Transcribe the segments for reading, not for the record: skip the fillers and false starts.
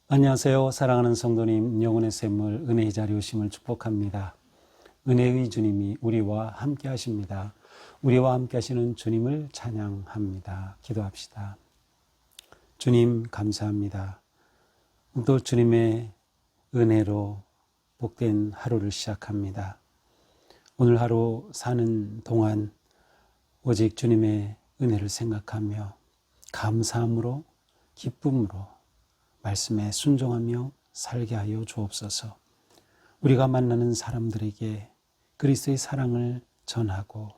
안녕하세요. 사랑하는 성도님, 영혼의 샘물 은혜의 자리에 오심을 축복합니다. 은혜의 주님이 우리와 함께 하십니다. 우리와 함께 하시는 주님을 찬양합니다. 기도합시다. 주님 감사합니다. 또 주님의 은혜로 복된 하루를 시작합니다. 오늘 하루 사는 동안 오직 주님의 은혜를 생각하며 감사함으로 기쁨으로 말씀에 순종하며 살게 하여 주옵소서. 우리가 만나는 사람들에게 그리스도의 사랑을 전하고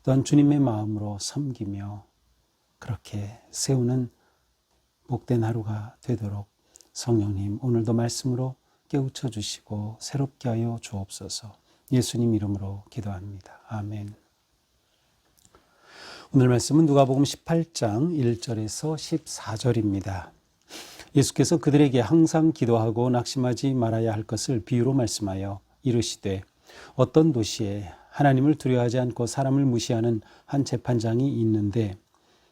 또한 주님의 마음으로 섬기며 그렇게 세우는 복된 하루가 되도록 성령님 오늘도 말씀으로 깨우쳐 주시고 새롭게 하여 주옵소서. 예수님 이름으로 기도합니다. 아멘. 오늘 말씀은 누가복음 18장 1절에서 14절입니다. 예수께서 그들에게 항상 기도하고 낙심하지 말아야 할 것을 비유로 말씀하여 이르시되 어떤 도시에 하나님을 두려워하지 않고 사람을 무시하는 한 재판장이 있는데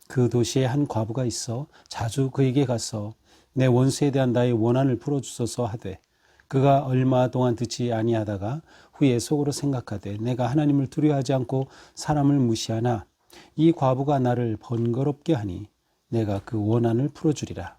그 도시에 한 과부가 있어 자주 그에게 가서 내 원수에 대한 나의 원한을 풀어주소서 하되 그가 얼마 동안 듣지 아니하다가 후에 속으로 생각하되 내가 하나님을 두려워하지 않고 사람을 무시하나 이 과부가 나를 번거롭게 하니 내가 그 원한을 풀어주리라.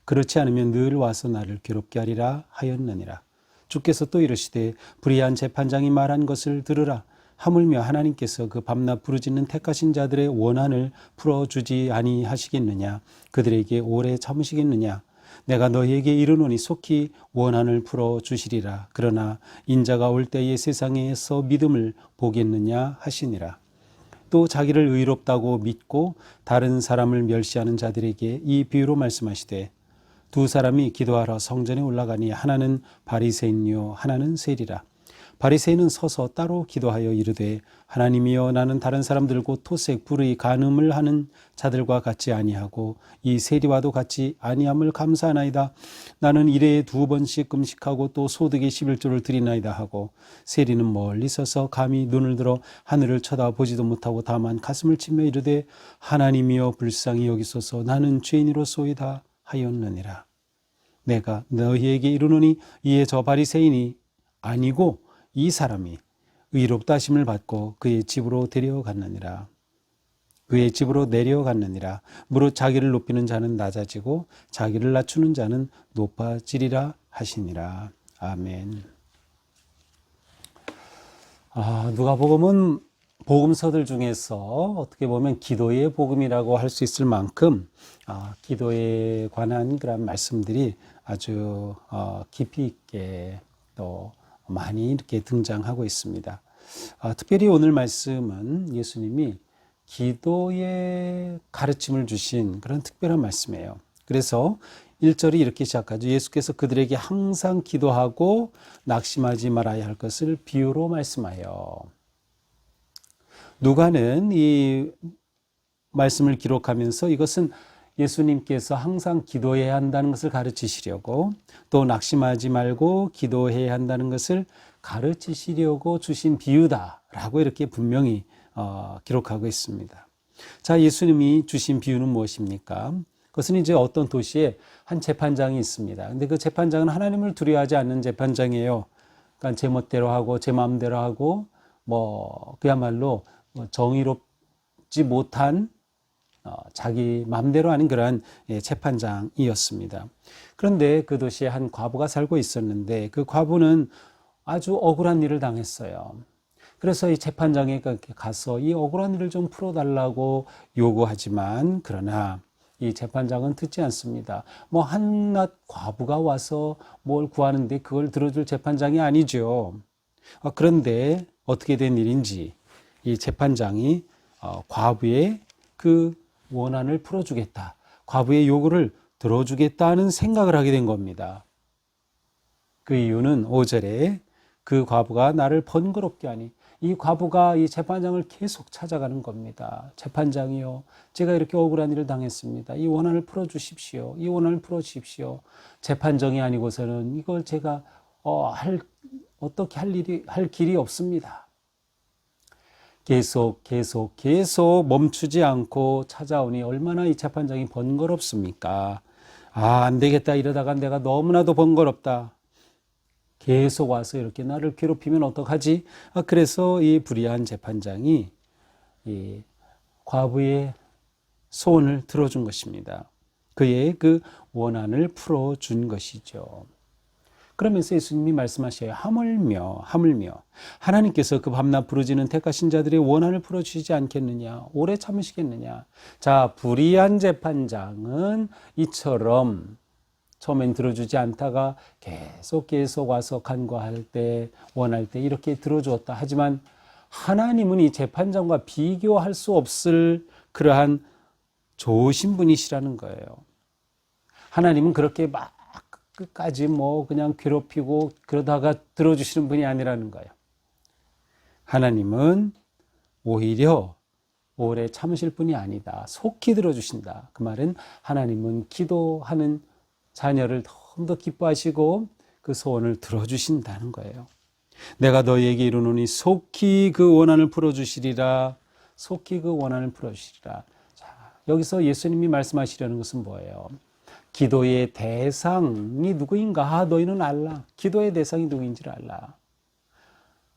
그렇지 않으면 늘 와서 나를 괴롭게 하리라 하였느니라. 주께서 또 이르시되 불의한 재판장이 말한 것을 들으라. 하물며 하나님께서 그 밤낮 부르짖는 택하신 자들의 원한을 풀어주지 아니하시겠느냐. 그들에게 오래 참으시겠느냐. 내가 너희에게 이르노니 속히 원한을 풀어주시리라. 그러나 인자가 올 때에 세상에서 믿음을 보겠느냐 하시니라. 또 자기를 의롭다고 믿고 다른 사람을 멸시하는 자들에게 이 비유로 말씀하시되 두 사람이 기도하러 성전에 올라가니 하나는 바리새인이요 하나는 세리라. 바리새인은 서서 따로 기도하여 이르되 하나님이여 나는 다른 사람들 곧 토색 불의 간음을 하는 자들과 같지 아니하고 이 세리와도 같지 아니함을 감사하나이다. 나는 일해에 2번씩 금식하고 또 소득의 11조를 드리나이다 하고 세리는 멀리 서서 감히 눈을 들어 하늘을 쳐다보지도 못하고 다만 가슴을 치며 이르되 하나님이여 불쌍히 여기소서 나는 죄인이로소이다 하였느니라. 내가 너희에게 이르노니 이에 저 바리새인이 아니고 이 사람이 의롭다 하심을 받고 그의 집으로 데려갔느니라. 그의 집으로 내려갔느니라. 무릇 자기를 높이는 자는 낮아지고 자기를 낮추는 자는 높아지리라 하시니라. 아멘. 누가복음은 복음서들 중에서 어떻게 보면 기도의 복음이라고 할 수 있을 만큼 기도에 관한 그런 말씀들이 아주 깊이 있게 또 많이 이렇게 등장하고 있습니다. 특별히 오늘 말씀은 예수님이 기도의 가르침을 주신 그런 특별한 말씀이에요. 그래서 1절이 이렇게 시작하죠. 예수께서 그들에게 항상 기도하고 낙심하지 말아야 할 것을 비유로 말씀하여. 누가는 이 말씀을 기록하면서 이것은 예수님께서 항상 기도해야 한다는 것을 가르치시려고 또 낙심하지 말고 기도해야 한다는 것을 가르치시려고 주신 비유다라고 이렇게 분명히 기록하고 있습니다. 자, 예수님이 주신 비유는 무엇입니까? 그것은 이제 어떤 도시에 한 재판장이 있습니다. 근데 그 재판장은 하나님을 두려워하지 않는 재판장이에요. 그러니까 제 멋대로 하고 제 마음대로 하고 그야말로 정의롭지 못한 자기 마음대로 하는 그러한 재판장이었습니다. 그런데 그 도시에 한 과부가 살고 있었는데 그 과부는 아주 억울한 일을 당했어요. 그래서 이 재판장에 가서 이 억울한 일을 좀 풀어달라고 요구하지만 그러나 이 재판장은 듣지 않습니다. 한낱 과부가 와서 뭘 구하는데 그걸 들어줄 재판장이 아니죠. 그런데 어떻게 된 일인지 이 재판장이 과부의 그 원한을 풀어주겠다. 과부의 요구를 들어주겠다는 생각을 하게 된 겁니다. 그 이유는 5절에 그 과부가 나를 번거롭게 하니 이 과부가 이 재판장을 계속 찾아가는 겁니다. 재판장이요, 제가 이렇게 억울한 일을 당했습니다. 이 원한을 풀어주십시오. 이 원한을 풀어주십시오. 재판정이 아니고서는 이걸 제가 어떻게 할 길이 없습니다. 계속 멈추지 않고 찾아오니 얼마나 이 재판장이 번거롭습니까? 안 되겠다. 이러다가 내가 너무나도 번거롭다. 계속 와서 이렇게 나를 괴롭히면 어떡하지? 그래서 이 불의한 재판장이 이 과부의 소원을 들어준 것입니다. 그의 그 원한을 풀어준 것이죠. 그러면서 예수님이 말씀하셔요. 하물며 하나님께서 그 밤낮 부르짖는 택하신 자들의 원한을 풀어주시지 않겠느냐? 오래 참으시겠느냐? 자, 불의한 재판장은 이처럼 처음엔 들어주지 않다가 계속 와서 간구할 때, 원할 때 이렇게 들어주었다. 하지만 하나님은 이 재판장과 비교할 수 없을 그러한 좋으신 분이시라는 거예요. 하나님은 그렇게 막 끝까지 그냥 괴롭히고 그러다가 들어주시는 분이 아니라는 거예요. 하나님은 오히려 오래 참으실 분이 아니다. 속히 들어주신다. 그 말은 하나님은 기도하는 자녀를 더 기뻐하시고 그 소원을 들어주신다는 거예요. 내가 너희에게 이르노니 속히 그 원한을 풀어주시리라. 속히 그 원한을 풀어주시리라. 자, 여기서 예수님이 말씀하시려는 것은 뭐예요? 기도의 대상이 누구인가? 너희는 알라. 기도의 대상이 누구인지를 알라.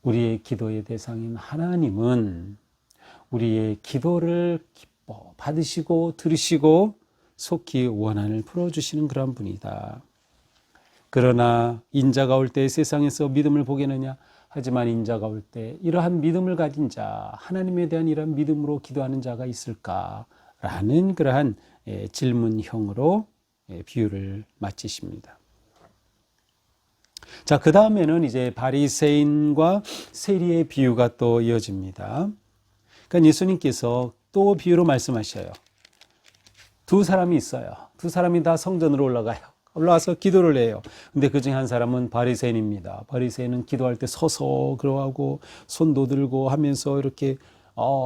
우리의 기도의 대상인 하나님은 우리의 기도를 기뻐 받으시고 들으시고 속히 원한을 풀어주시는 그런 분이다. 그러나 인자가 올 때 세상에서 믿음을 보겠느냐? 하지만 인자가 올 때 이러한 믿음을 가진 자, 하나님에 대한 이러한 믿음으로 기도하는 자가 있을까? 라는 그러한 질문형으로 비유를 마치십니다. 자, 그 다음에는 이제 바리새인과 세리의 비유가 또 이어집니다. 그러니까 예수님께서 또 비유로 말씀하셔요. 두 사람이 있어요. 두 사람이 다 성전으로 올라가서 기도를 해요. 근데 그 중에 한 사람은 바리새인입니다. 바리새인은 기도할 때 서서 그러하고 손도 들고 하면서 이렇게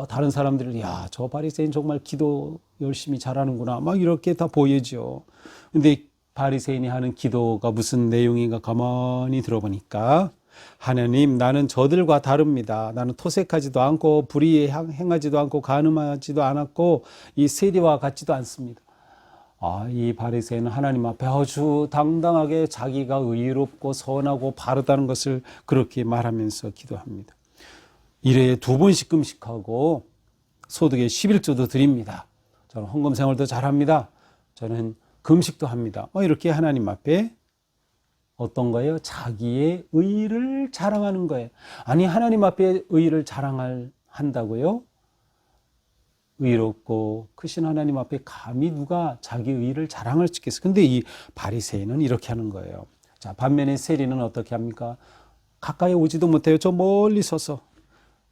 다른 사람들을 야, 저 바리새인 정말 기도 열심히 잘하는구나 막 이렇게 다 보이죠. 근데 바리새인이 하는 기도가 무슨 내용인가 가만히 들어보니까 하나님, 나는 저들과 다릅니다. 나는 토색하지도 않고 불의에 행하지도 않고 간음하지도 않았고 이 세리와 같지도 않습니다. 이 바리새인은 하나님 앞에 아주 당당하게 자기가 의롭고 선하고 바르다는 것을 그렇게 말하면서 기도합니다. 일회에 2번씩 금식하고 소득의 11조도 드립니다. 저는 헌금 생활도 잘합니다. 저는 금식도 합니다. 이렇게 하나님 앞에 어떤 거예요? 자기의 의를 자랑하는 거예요. 아니, 하나님 앞에 의를 한다고요? 의롭고 크신 하나님 앞에 감히 누가 자기 의를 자랑할 수 있겠어요? 근데 이 바리새인은 이렇게 하는 거예요. 자, 반면에 세리는 어떻게 합니까? 가까이 오지도 못해요. 저 멀리 서서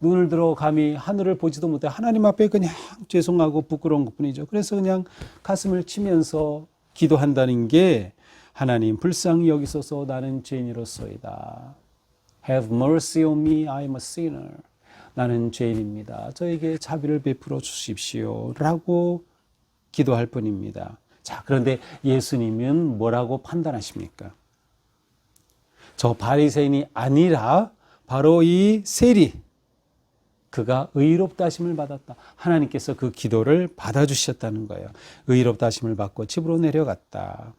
눈을 들어 감히 하늘을 보지도 못해요. 하나님 앞에 그냥 죄송하고 부끄러운 것뿐이죠. 그래서 그냥 가슴을 치면서 기도한다는 게 하나님 불쌍히 여기소서 나는 죄인이로소이다. Have mercy on me, I am a sinner. 나는 죄인입니다. 저에게 자비를 베풀어 주십시오. 라고 기도할 뿐입니다. 자, 그런데 예수님은 뭐라고 판단하십니까? 저 바리새인이 아니라 바로 이 세리, 그가 의롭다 하심을 받았다. 하나님께서 그 기도를 받아주셨다는 거예요. 의롭다 하심을 받고 집으로 내려갔다.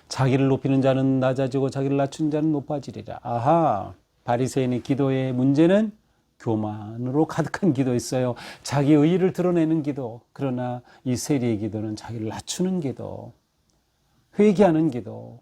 자기를 높이는 자는 낮아지고 자기를 낮추는 자는 높아지리라. 아하, 바리새인의 기도의 문제는 교만으로 가득한 기도였어요. 자기 의의를 드러내는 기도. 그러나 이 세리의 기도는 자기를 낮추는 기도, 회개하는 기도,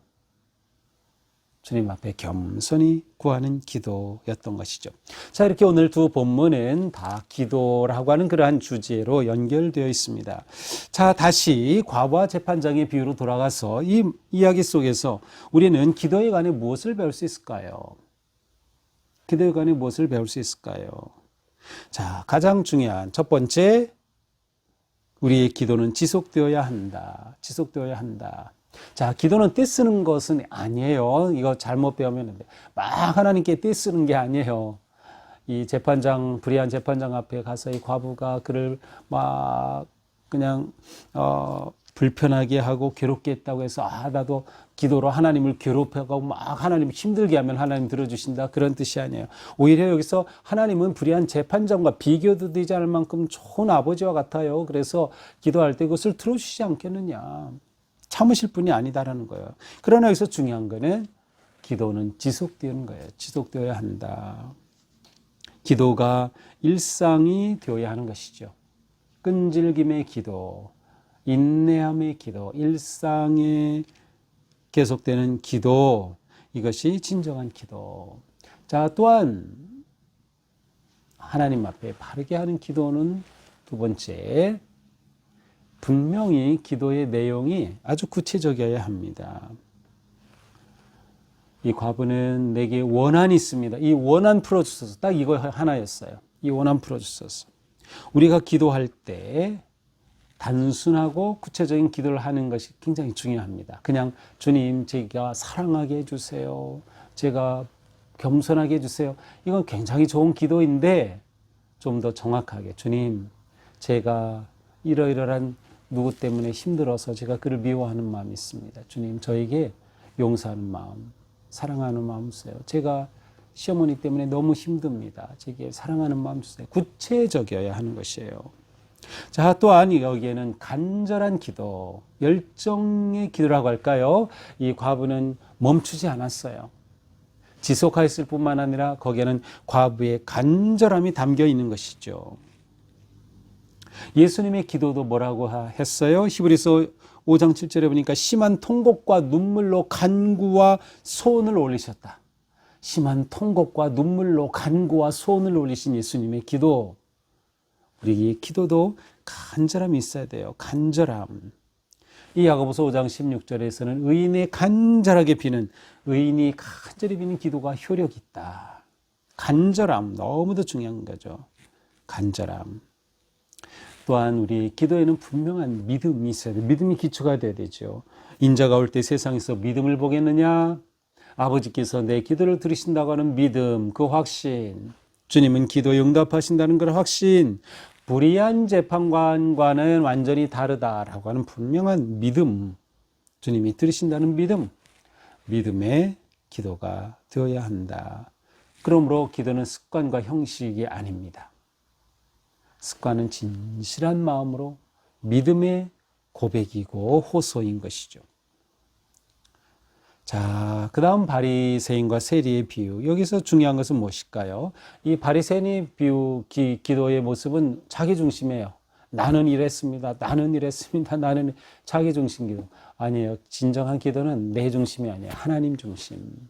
주님 앞에 겸손히 구하는 기도였던 것이죠. 자, 이렇게 오늘 두 본문은 다 기도라고 하는 그러한 주제로 연결되어 있습니다. 자, 다시 과부와 재판장의 비유로 돌아가서 이 이야기 속에서 우리는 기도에 관해 무엇을 배울 수 있을까요? 기도에 관해 무엇을 배울 수 있을까요? 자, 가장 중요한 첫 번째, 우리의 기도는 지속되어야 한다. 지속되어야 한다. 자, 기도는 떼쓰는 것은 아니에요. 이거 잘못 배우면 안 돼. 막 하나님께 떼쓰는 게 아니에요. 이 재판장, 불의한 재판장 앞에 가서 이 과부가 그를 막 그냥 불편하게 하고 괴롭게 했다고 해서 나도 기도로 하나님을 괴롭혀가고 막 하나님 힘들게 하면 하나님 들어주신다, 그런 뜻이 아니에요. 오히려 여기서 하나님은 불의한 재판장과 비교도 되지 않을 만큼 좋은 아버지와 같아요. 그래서 기도할 때 그것을 들어주시지 않겠느냐, 참으실 분이 아니다라는 거예요. 그러나 여기서 중요한 거는 기도는 지속되는 거예요. 지속되어야 한다. 기도가 일상이 되어야 하는 것이죠. 끈질김의 기도, 인내함의 기도, 일상에 계속되는 기도, 이것이 진정한 기도. 자, 또한 하나님 앞에 바르게 하는 기도는 두 번째, 분명히 기도의 내용이 아주 구체적이어야 합니다. 이 과부는 내게 원한이 있습니다. 이 원한 풀어주소서. 딱 이거 하나였어요. 이 원한 풀어주소서. 우리가 기도할 때 단순하고 구체적인 기도를 하는 것이 굉장히 중요합니다. 그냥 주님, 제가 사랑하게 해주세요, 제가 겸손하게 해주세요, 이건 굉장히 좋은 기도인데 좀 더 정확하게, 주님, 제가 이러이러한 누구 때문에 힘들어서 제가 그를 미워하는 마음이 있습니다. 주님, 저에게 용서하는 마음, 사랑하는 마음 주세요. 제가 시어머니 때문에 너무 힘듭니다. 제게 사랑하는 마음 주세요. 구체적이어야 하는 것이에요. 자, 또한 여기에는 간절한 기도, 열정의 기도라고 할까요? 이 과부는 멈추지 않았어요. 지속하였을 뿐만 아니라 거기에는 과부의 간절함이 담겨 있는 것이죠. 예수님의 기도도 뭐라고 했어요? 히브리서 5장 7절에 보니까 심한 통곡과 눈물로 간구와 소원을 올리셨다. 심한 통곡과 눈물로 간구와 소원을 올리신 예수님의 기도, 우리 기도도 간절함이 있어야 돼요. 간절함. 이 야고보서 5장 16절에서는 의인이 간절하게 비는, 의인이 간절히 비는 기도가 효력이 있다. 간절함, 너무도 중요한 거죠. 간절함. 또한 우리 기도에는 분명한 믿음이 있어야 돼요. 믿음이 기초가 돼야 되죠. 인자가 올 때 세상에서 믿음을 보겠느냐? 아버지께서 내 기도를 들으신다고 하는 믿음, 그 확신, 주님은 기도에 응답하신다는 그런 확신, 불의한 재판관과는 완전히 다르다라고 하는 분명한 믿음, 주님이 들으신다는 믿음, 믿음의 기도가 되어야 한다. 그러므로 기도는 습관과 형식이 아닙니다. 습관은 진실한 마음으로 믿음의 고백이고 호소인 것이죠. 자, 그 다음 바리새인과 세리의 비유. 여기서 중요한 것은 무엇일까요? 이 바리새인의 비유, 기도의 모습은 자기중심이에요. 나는 이랬습니다. 나는 이랬습니다. 나는 자기중심 기도. 아니에요. 진정한 기도는 내 중심이 아니에요. 하나님 중심.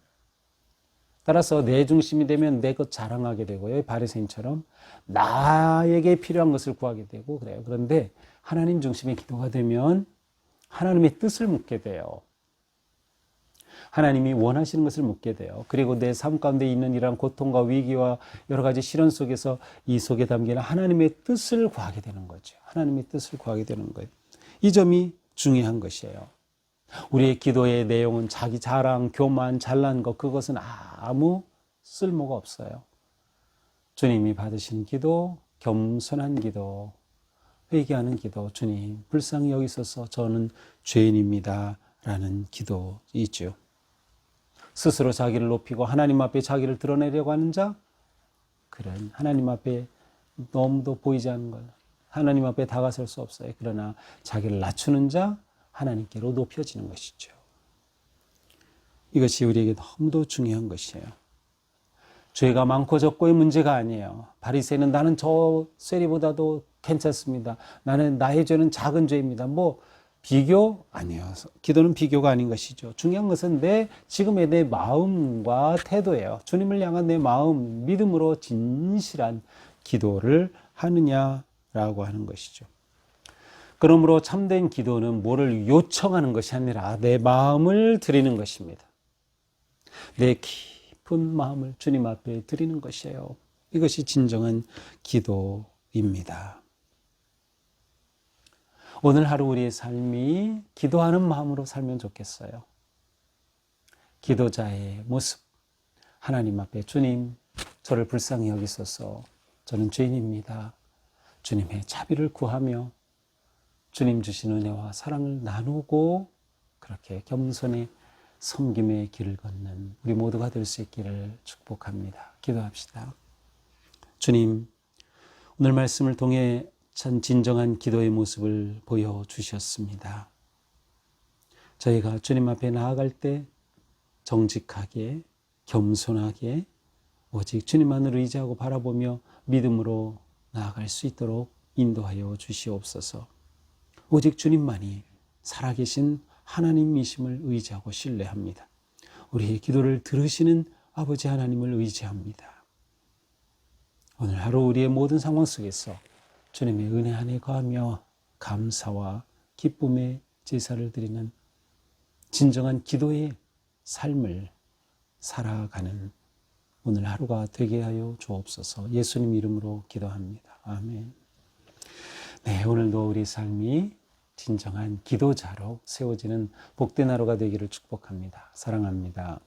따라서 내 중심이 되면 내 것 자랑하게 되고요. 바리새인처럼 나에게 필요한 것을 구하게 되고 그래요. 그런데 하나님 중심의 기도가 되면 하나님의 뜻을 묻게 돼요. 하나님이 원하시는 것을 묻게 돼요. 그리고 내 삶 가운데 있는 이러한 고통과 위기와 여러 가지 시련 속에서 이 속에 담기는 하나님의 뜻을 구하게 되는 거죠. 하나님의 뜻을 구하게 되는 거예요. 이 점이 중요한 것이에요. 우리의 기도의 내용은 자기 자랑, 교만, 잘난 것, 그것은 아무 쓸모가 없어요. 주님이 받으신 기도, 겸손한 기도, 회개하는 기도, 주님 불쌍히 여기소서 저는 죄인입니다 라는 기도이죠. 스스로 자기를 높이고 하나님 앞에 자기를 드러내려고 하는 자, 그런 하나님 앞에 너무도 보이지 않는 걸, 하나님 앞에 다가설 수 없어요. 그러나 자기를 낮추는 자, 하나님께로 높여지는 것이죠. 이것이 우리에게 너무도 중요한 것이에요. 죄가 많고 적고의 문제가 아니에요. 바리새인은 나는 저 세리보다도 괜찮습니다. 나는 나의 죄는 작은 죄입니다. 비교 아니에요. 기도는 비교가 아닌 것이죠. 중요한 것은 지금의 내 마음과 태도예요. 주님을 향한 내 마음, 믿음으로 진실한 기도를 하느냐라고 하는 것이죠. 그러므로 참된 기도는 뭐를 요청하는 것이 아니라 내 마음을 드리는 것입니다. 내 깊은 마음을 주님 앞에 드리는 것이에요. 이것이 진정한 기도입니다. 오늘 하루 우리의 삶이 기도하는 마음으로 살면 좋겠어요. 기도자의 모습, 하나님 앞에 주님, 저를 불쌍히 여기소서. 저는 죄인입니다. 주님의 자비를 구하며 주님 주신 은혜와 사랑을 나누고 그렇게 겸손의 섬김의 길을 걷는 우리 모두가 될 수 있기를 축복합니다. 기도합시다. 주님, 오늘 말씀을 통해 참 진정한 기도의 모습을 보여주셨습니다. 저희가 주님 앞에 나아갈 때 정직하게, 겸손하게 오직 주님만을 의지하고 바라보며 믿음으로 나아갈 수 있도록 인도하여 주시옵소서. 오직 주님만이 살아계신 하나님이심을 의지하고 신뢰합니다. 우리의 기도를 들으시는 아버지 하나님을 의지합니다. 오늘 하루 우리의 모든 상황 속에서 주님의 은혜 안에 거하며 감사와 기쁨의 제사를 드리는 진정한 기도의 삶을 살아가는 오늘 하루가 되게 하여 주옵소서. 예수님 이름으로 기도합니다. 아멘. 네, 오늘도 우리 삶이 진정한 기도자로 세워지는 복된 하루가 되기를 축복합니다. 사랑합니다.